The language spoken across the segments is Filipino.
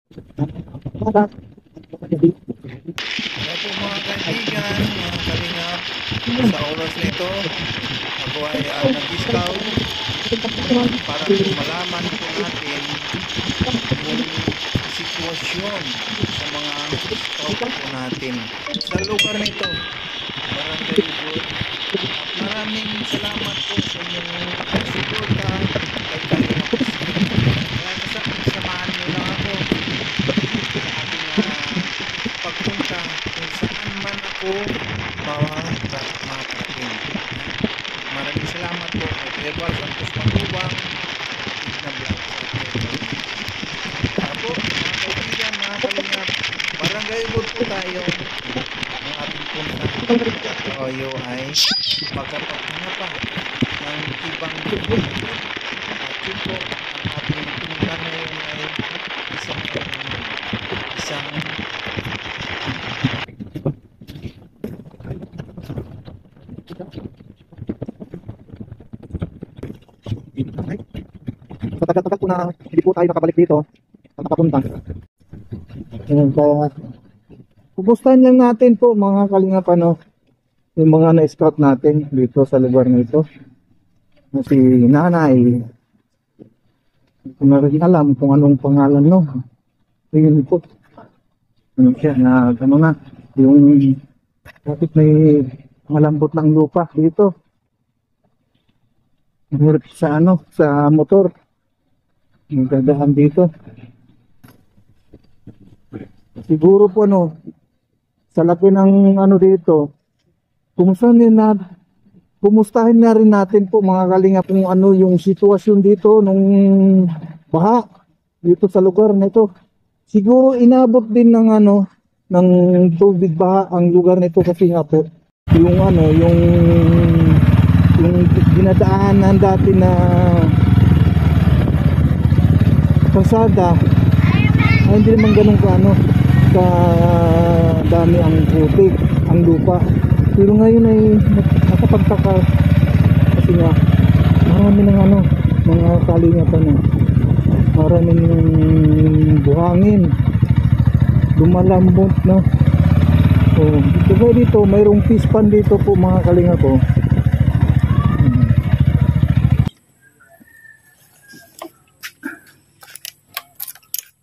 Kaya po mga kaibigan, mga kalingap, sa oras nito, ako ay nag-scout para po malaman po natin yung sitwasyon sa mga scout po natin sa lugar nito, Barangay Ubod. At maraming salamat po sa inyong suporta kay Kalingap. Kaya kasamahan nyo lang ako sa ating pagpunta kung saan man ako makarating. Maraming salamat po kay Kuya Bar Santos Matubang na vlog sa Kuya. Kaya po mga kaibigan, mga kalingap, Barangay Ubod po tayo ang ating punta. At tayo ay magkapagpunta pa ng ibang lugar. At yun po ang ating punta ngayon ay isang Tagal-tagal po na hindi po tayo nakabalik dito at nakapunta. Kaya pupustahan lang natin po mga kalingap yung mga na-scout natin dito sa lugar na ito. Si nanay, hindi ko na rin alam kung anong pangalan no. Yun po. Ano siya na yung bakit may malambot ng lupa dito. Mahirap sa sa motor. Yung dadaan dito. Siguro po sa laki ng dito, kumustahin na rin natin po mga kalingap kung yung sitwasyon dito nung baha dito sa lugar na ito. Siguro inabot din ng ng tubig baha ang lugar nito kasi nga po yung yung dinadaanan dati na kalsada ay hindi naman ganun ka dami ang putik, ang lupa. Pero ngayon ay nakapagtaka kasi nga marami ng mga kalingap maraming buhangin lumalambot dito mayroong fish pan dito po mga kalingap po.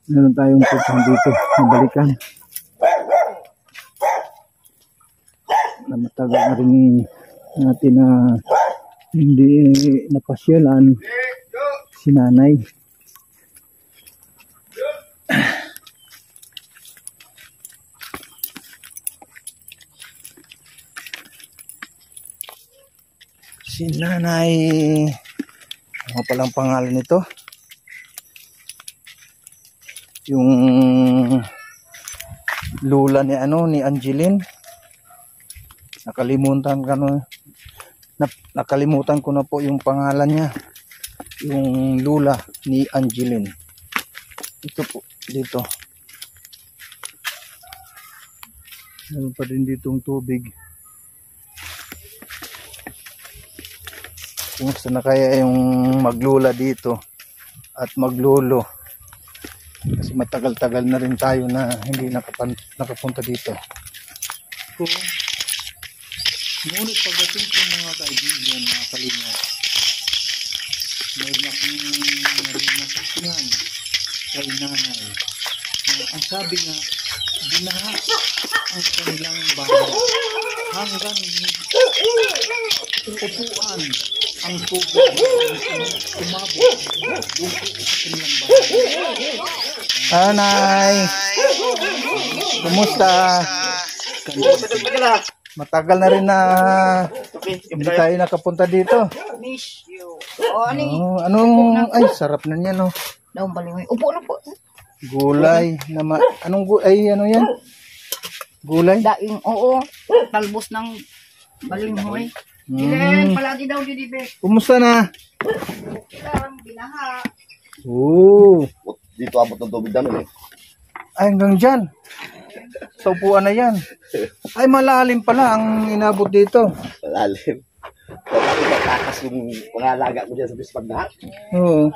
Meron tayong pupuntahan dito nabalikan na matagal na rin natin na hindi napasyalan si nanay. Si nanay, ano palang pangalan nito? Yung lula ni ni Angeline. Nakalimutan ko na po yung pangalan niya. Yung lula ni Angeline. Ito po dito. Meron pa din ditong tubig. Kung saan na kaya yung maglula dito at maglulo. Kasi matagal-tagal na rin tayo na hindi nakapunta dito. Ngunit pagdating ko mga kaibigan, mga kalingap, mayroon akong nasaksihan kay nanay. Ang sabi nga, binaha ang kanilang bahay hanggang upuan ang tubig umabot buko sa kanilang bahay. Nanay, kumusta? Matagal na rin na hindi tayo nakapunta dito. Miss you. Ay sarap na niya Daong balingoy. Upo na po. Gulay na ano yan? Gulay? Daing, oo. Talbos ng balingoy. Ilan, palagi daw dito, be. Kumusta na? Ilan, binaha. Dito abot ng tubig namin Ay, hanggang dyan. Sa upuan na yan. Ay, malalim pala ang inabot dito. Malalim. Kung takas yung pangalaga ko dyan sa bispag na. Oo.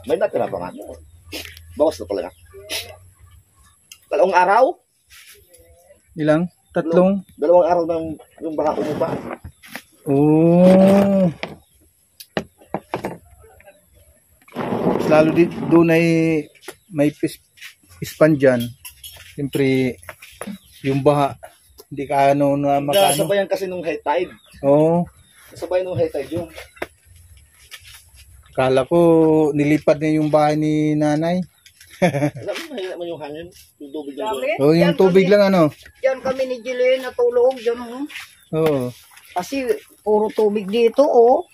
May natira pa nga. Bawas na pala nga. Dalawang araw? Ilang? Tatlong? Dalawang araw ng yung baha umuba. Oh. Lalo doon ay may pispan dyan. Siyempre, yung baha, hindi ka ano na makano. Nasabayan kasi nung high tide. Oo. Nasabayan nung high tide yung. Kala ko nilipad na yung bahay ni nanay. Alam mo, mahina naman yung hangin. Yung tubig lang doon. Oh, yung tubig lang ano. Diyan kami ni Jillian natulog. Diyan, oh. Oo. Kasi puro tubig dito, oh.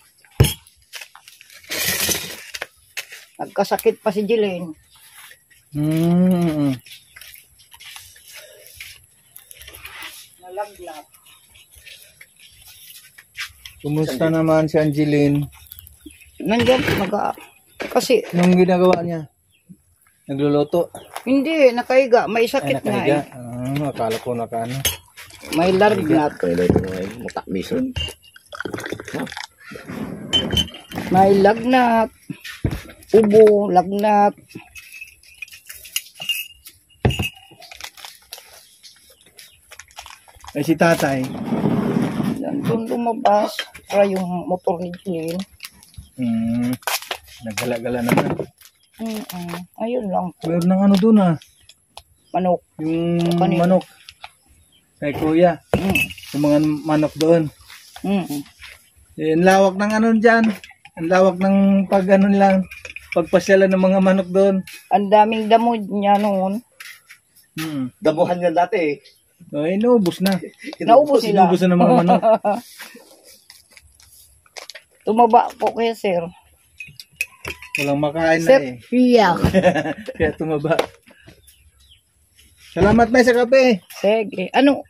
Nagkasakit pa si Jillian. Nalaglag. Kumusta naman si Angeline? Nandiyan, kasi, Anong ginagawa niya? Nagluluto? hindi, nakaiga. May Ay, sakit nga nakahiga. eh. Akala ko nakano. May largnat. Toilet mo ay mutakmisan. May lagnat. Ubo, lagnat. Ay, si tatay. Doon lumabas. Para yung motor ni Jillian. Nagala-gala naman. Ayun lang. Meron ng ano doon ah. Manok. Yung Kanino? manok. Kay kuya. Yung mga manok doon. Ang lawak ng ano dyan. Ang lawak ng pag ano lang. Pagpasyalan ng mga manok doon. Ang daming damo niya noon. Damuhan yan dati eh. Ay, naubos na. Naubos nila. Naubos na ng mga manok. Tumaba po kaya, sir. Walang makain na Sir, eh. yeah. Kaya tumaba. Salamat na sa kape. Sige. Ano?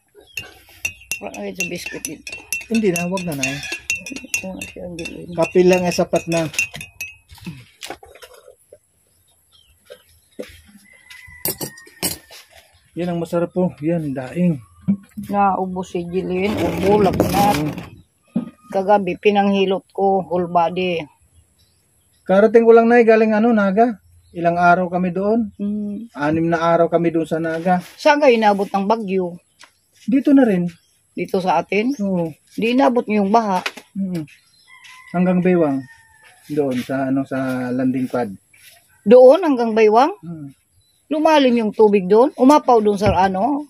Parang sa biscuit dito. Hindi na, wag na na eh. Ito na siya ang Jillian. Kape lang ay sapat na. Yan ang masarap po. Yan, daing. Naubos si Jillian. Ubo, lagnat. Kagabi, pinanghilot ko. Whole body. Karating ko lang na galing ano, Naga. Ilang araw kami doon. 6 Hmm. na araw kami doon sa Naga. Saan kayo inabot ng bagyo? Dito na rin. Dito sa atin? Oo. Di inabot niyo yung baha. Hanggang Baywang. Doon sa ano sa landing pad. Doon hanggang Baywang? Hmm. Lumalim yung tubig doon? Umapaw doon sa ano?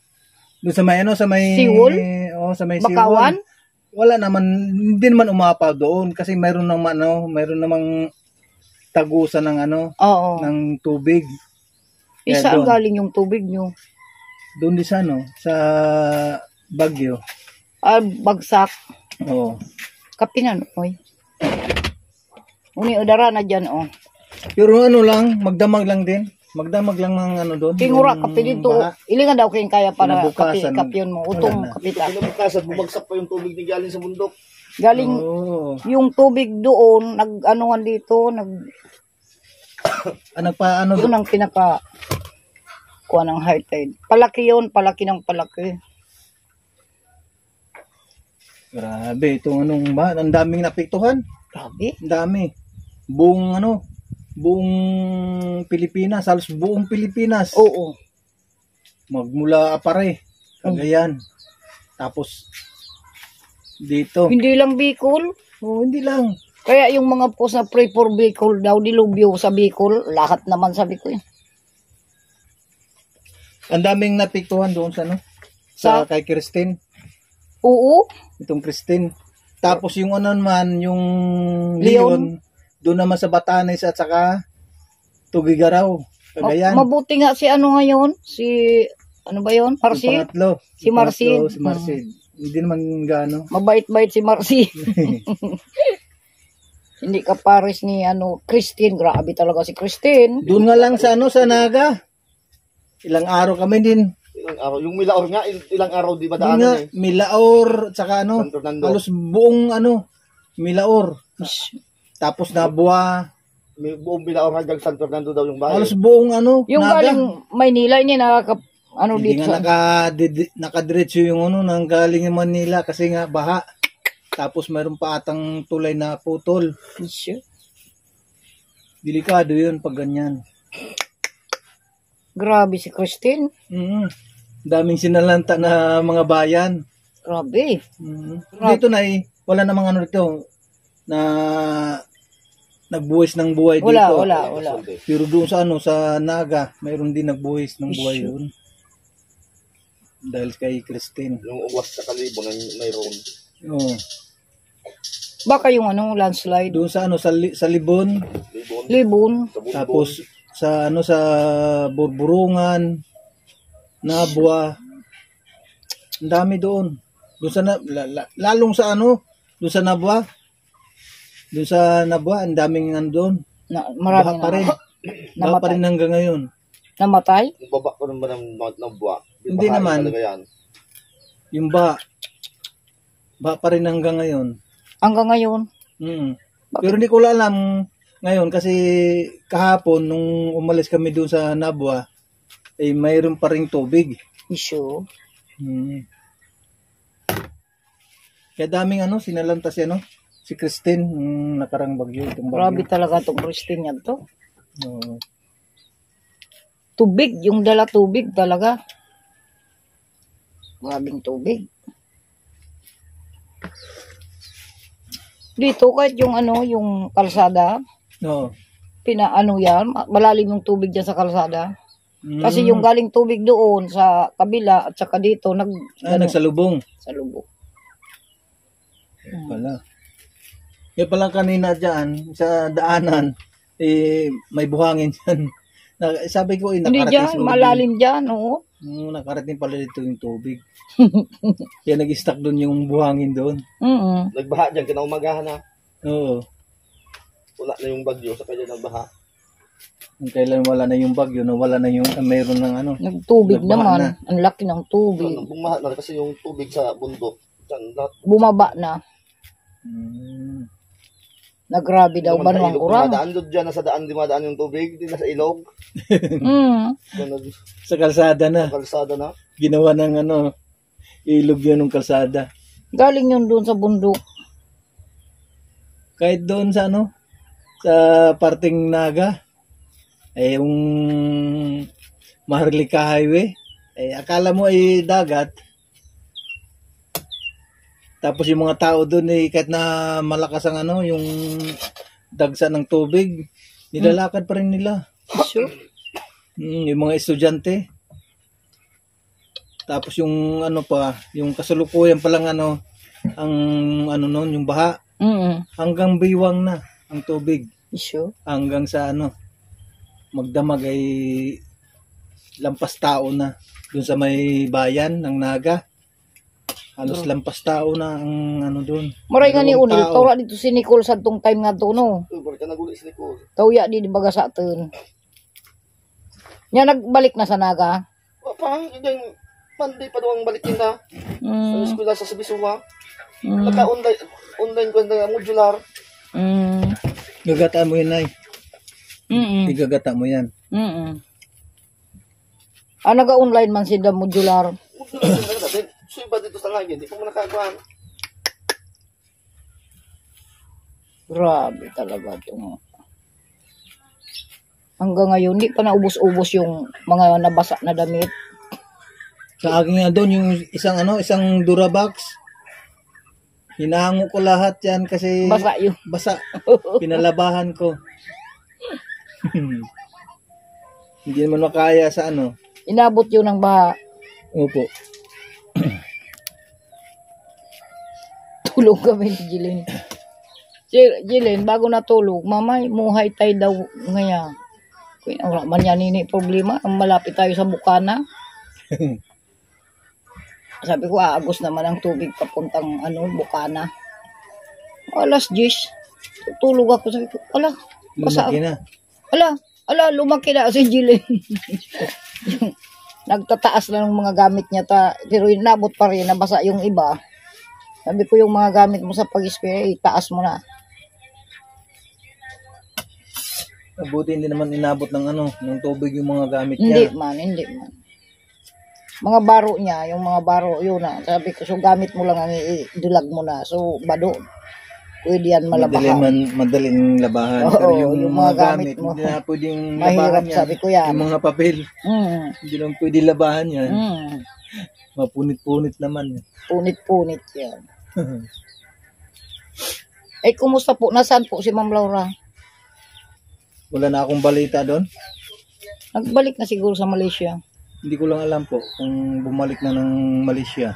Doon sa may ano, sa may Seawall? Oh, sa may Bakawan? seawall. Wala naman, hindi naman umapaw doon kasi mayroon namang tagusan ng ano, Oo. ng tubig. Kaya Saan doon. galing yung tubig nyo? Doon di sa ano, sa Baguio. Bagsak. Oo. Kapinan, oy. Uni udara na dyan, oh. Pero ano lang, magdamag lang din. Magdamag lang ng ano doon. Tingura, yung kapi dito. baha. Ilingan daw kayong kaya para Kinabukasan, kapyon mo. Utong wala na. kapita. Kinabukasan, bumagsak pa yung tubig ni galing sa bundok. Galing Oo. yung tubig doon, nag-anuhan dito, Nagpaano yun ang pinaka kuha ng high tide. Palaki yun, palaki ng palaki. Grabe, itong anong ba? Ang daming napiktuhan. Grabe. Ang dami. Buong ano, buong Pilipinas, halos buong Pilipinas. Oo. Magmula Apare, Cagayan. Tapos dito. Hindi lang Bicol. Oh, hindi lang. Kaya yung mga post na pray for Bicol daw, dilubyo sa Bicol, lahat naman sabi ko yun. Ang daming napiktuhan doon sa ano? Sa? Sa kay Christine. Oo. Itong Christine. Tapos yung ano naman, yung Leon. Leon, doon naman sa Batanes at saka Tugigaraw, Cagayan. Mabuti nga si ano ngayon, si ano ba yun? Yung Marcy? pangatlo. Si Yung Marcy. pangatlo, si Marcy. Hindi naman gaano. Mabait-bait si Marcy. Hindi ka pares ni ano, Christine. Grabe talaga si Christine. Doon nga lang sa ano, sa Naga. Ilang araw kami din. Ilang araw. Yung Milaor nga, ilang araw di ba Doon nga, daanan eh. Milaor, tsaka ano, San Fernando. halos buong ano, Milaor. Tapos Nabua, May buong Milaor hanggang San Fernando daw yung bahay. halos buong ano, Yung Naga. galing Maynila, hindi ano Hindi dito. nga nakadiretso yung ano, nang galing ng Manila kasi nga baha. Tapos mayroon pa atang tulay na putol. Delikado yun pag ganyan. Grabe si Christine. Daming sinalanta na mga bayan. Grabe. Dito na wala namang ano dito na nagbuwis ng buhay Wala, dito. wala. Pero doon sa ano sa Naga, mayroon din nagbuwis ng buhay doon. Dahil kay Christine. Yung uwas sa Kalibo na mayroon. Oo. Baka yung ano, landslide. Doon sa ano sa Libon, Libon. tapos sa ano sa Burburungan, Nabwa. Ang dami doon. Doon sa lalong sa ano, doon sa Nabwa. Doon sa Nabwa, ang daming ano doon. Marami Baha pa rin. Baha pa namatay. rin hanggang ngayon. Namatay? Yung baba ko naman ng buwa. Hindi naman. Yan. Yung baha pa rin hanggang ngayon. Hanggang ngayon. Pero hindi ko alam ngayon kasi kahapon nung umalis kami doon sa Nabwa, mayroon pa ring tubig. Issue. Kaya daming ano, sinalanta si Christine, nakarang bagyo. Itong bagyo. Grabe talaga itong Christine yan to. Oo. Tubig, yung dala tubig talaga. Grabing tubig. Dito kahit yung ano, yung kalsada, Oo. pinaano yan, malalim yung tubig dyan sa kalsada. Kasi yung galing tubig doon sa kabila at saka dito, nagsalubong. sa lubog. Pala. Kaya pala kanina dyan, sa daanan, may buhangin dyan. Sabi ko, Hindi nakarating dyan, siguro malalim dyan, oo. nakarating pala dito yung tubig. Kaya nag-stuck doon yung buhangin doon. Nagbaha dyan, kinaumagahan na. Oo. Wala na yung bagyo, sa kanya nagbaha. Kung kailan wala na yung bagyo, wala na yung mayroon ng ano. Nagtubig Nagbaha naman. na. Ang laki ng tubig. Bumaha na kasi yung tubig sa bundok. Dyan, lahat. Bumaba na. Nagrabe daw Naman sa banwang ilog, kurang. dumadaan doon dyan, nasa daan, di madaan yung tubig, di nasa ilog. Dyan, Sa kalsada na. kalsada na. Ginawa ng ano, ilog yun ng kalsada. Galing yun doon sa bundok. Kahit doon sa ano, sa parting Naga, yung Maharlika Highway, akala mo ay dagat. Tapos yung mga tao doon kahit na malakas ang ano, yung dagsa ng tubig, nilalakad pa rin nila. Sure. Yung mga estudyante. Tapos yung ano pa, yung kasalukuyan pa lang ano, ang ano noon, yung baha, hanggang biwang na ang tubig. Sure. Hanggang sa ano, magdamag ay lampas tao na. Doon sa may bayan ng Naga. Halos lampas tao na ang ano doon. Maray nga ni Dalawang Unil, tao. tawra dito si Nicole sa tong time nga to, no? Balik ka naguli si Nicole. Tawya di baga sa atin. Nya nagbalik na sa Naga. Parang yung Monday pa daw ang balikin na. Sa Mm. eskwela sa Sabisuwa. Naka-online ko na modular. Gagata mo yan ay. Igagata mo yan. Naga-online man sila modular. Modular na natin. So iba dito sa lagi, hindi pa mo nakagawa. Grabe talaga ito. Hanggang ngayon, di pa naubos-ubos yung mga nabasa na damit. Sa akin nga doon, yung isang Durabox. Hinahango ko lahat yan kasi Basa yun. basa. Pinalabahan ko. Hindi naman makaya sa ano. Inabot yun ng baha. Opo. Tulog kami ni Jilin. Jilin, bago natulog, mamay, muhay tayo daw ngayon. Kung wala man yan ini problema, ang malapit tayo sa Bukana. Sabi ko, aagos naman ang tubig papuntang Bukana. Alas 10, tutulog ako. Sabi ko, ala, basa. Lumaki na. Lumaki na si Jilin. Nagtataas na ng mga gamit niya, pero inabot pa rin, nabasa yung iba. Sabi ko, yung mga gamit mo sa pag-spray, itaas mo na. Mabuti hindi naman inabot ng tubig yung mga gamit Hindi niya. man. Mga baro niya, yung mga baro, yun na. Sabi ko, so gamit mo lang ang idulag mo na. So, bado. pwede yan malabahan. Madaling labahan. Oo, pero yung, yung mga mga gamit, gamit mo. hindi na pwedeng Mahirap, labahan yan. sabi ko yan. Yung mga papel, Mm. hindi naman pwedeng labahan yan. Mm. Mapunit-punit naman. Punit-punit yan. Eh, kumusta po? Nasaan po si Ma'am Laura? Wala na akong balita doon. Nagbalik na siguro sa Malaysia. Hindi ko lang alam po kung bumalik na ng Malaysia.